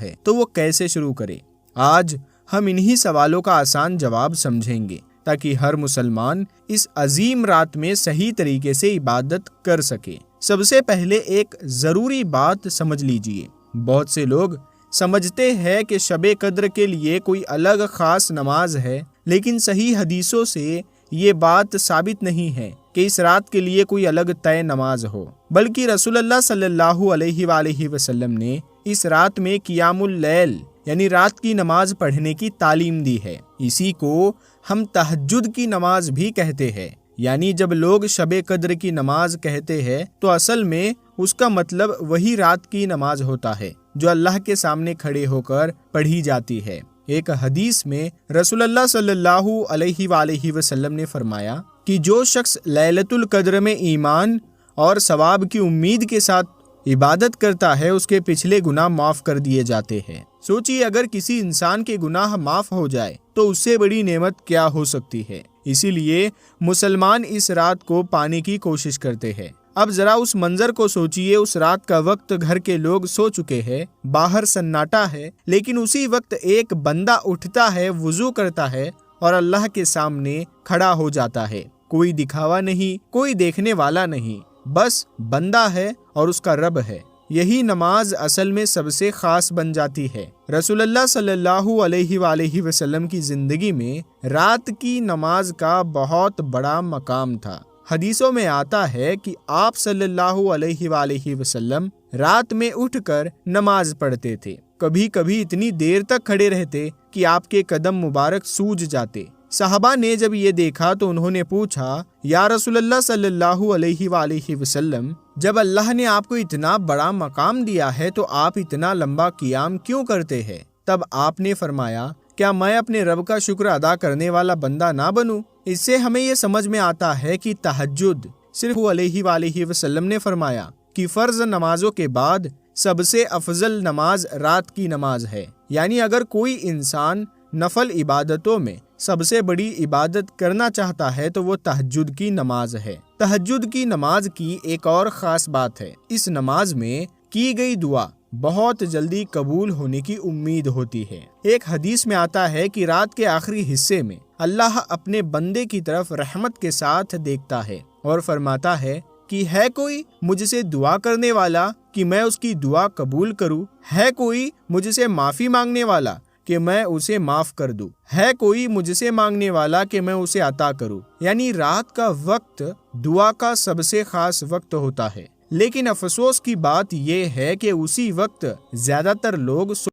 ہے تو وہ کیسے شروع کرے؟ آج ہم انہی سوالوں کا آسان جواب سمجھیں گے تاکہ ہر مسلمان اس عظیم رات میں صحیح طریقے سے عبادت کر سکے۔ سب سے پہلے ایک ضروری بات سمجھ لیجئے۔ بہت سے لوگ سمجھتے ہیں کہ شب قدر کے لیے کوئی الگ خاص نماز ہے، لیکن صحیح حدیثوں سے یہ بات ثابت نہیں ہے کہ اس رات کے لیے کوئی الگ طے نماز ہو، بلکہ رسول اللہ صلی اللہ علیہ وآلہ وسلم نے اس رات میں قیام اللیل یعنی رات کی نماز پڑھنے کی تعلیم دی ہے۔ اسی کو ہم تہجد کی نماز بھی کہتے ہیں۔ یعنی جب لوگ شب قدر کی نماز کہتے ہیں تو اصل میں اس کا مطلب وہی رات کی نماز ہوتا ہے جو اللہ کے سامنے کھڑے ہو کر پڑھی جاتی ہے۔ ایک حدیث میں رسول اللہ صلی اللہ علیہ وآلہ وسلم نے فرمایا کہ جو شخص لیلۃ القدر میں ایمان اور ثواب کی امید کے ساتھ عبادت کرتا ہے اس کے پچھلے گناہ معاف کر دیے جاتے ہیں۔ سوچیے اگر کسی انسان کے گناہ معاف ہو جائے تو اس سے بڑی نعمت کیا ہو سکتی ہے۔ اسی لیے مسلمان اس رات کو پانے کی کوشش کرتے ہیں۔ اب ذرا اس منظر کو سوچیے، اس رات کا وقت گھر کے لوگ سو چکے ہیں، باہر سناٹا ہے، لیکن اسی وقت ایک بندہ اٹھتا ہے، وضو کرتا ہے اور اللہ کے سامنے کھڑا ہو جاتا ہے۔ کوئی دکھاوا نہیں، کوئی دیکھنے والا نہیں، بس بندہ ہے اور اس کا رب ہے۔ یہی نماز اصل میں سب سے خاص بن جاتی ہے۔ رسول اللہ صلی اللہ علیہ وآلہ وسلم کی زندگی میں رات کی نماز کا بہت بڑا مقام تھا۔ حدیثوں میں آتا ہے کہ آپ صلی اللہ علیہ وآلہ وسلم رات میں اٹھ کر نماز پڑھتے تھے۔ کبھی کبھی اتنی دیر تک کھڑے رہتے کہ آپ کے قدم مبارک سوج جاتے۔ صحابہ نے جب یہ دیکھا تو انہوں نے پوچھا، یا رسول اللہ صلی اللہ علیہ وآلہ وسلم، جب اللہ نے آپ کو اتنا بڑا مقام دیا ہے تو آپ اتنا لمبا قیام کیوں کرتے ہیں؟ تب آپ نے فرمایا، کیا میں اپنے رب کا شکر ادا کرنے والا بندہ نہ بنوں؟ اس سے ہمیں یہ سمجھ میں آتا ہے کہ تہجد صرف علیہ وآلہ وسلم نے فرمایا کہ فرض نمازوں کے بعد سب سے افضل نماز رات کی نماز ہے۔ یعنی اگر کوئی انسان نفل عبادتوں میں سب سے بڑی عبادت کرنا چاہتا ہے تو وہ تہجد کی نماز ہے۔ تہجد کی نماز کی ایک اور خاص بات ہے، اس نماز میں کی گئی دعا بہت جلدی قبول ہونے کی امید ہوتی ہے۔ ایک حدیث میں آتا ہے کہ رات کے آخری حصے میں اللہ اپنے بندے کی طرف رحمت کے ساتھ دیکھتا ہے اور فرماتا ہے کہ ہے کوئی مجھ سے دعا کرنے والا کہ میں اس کی دعا قبول کروں؟ ہے کوئی مجھ سے معافی مانگنے والا کہ میں اسے معاف کر دوں؟ ہے کوئی مجھ سے مانگنے والا کہ میں اسے عطا کروں؟ یعنی رات کا وقت دعا کا سب سے خاص وقت ہوتا ہے، لیکن افسوس کی بات یہ ہے کہ اسی وقت زیادہ تر لوگ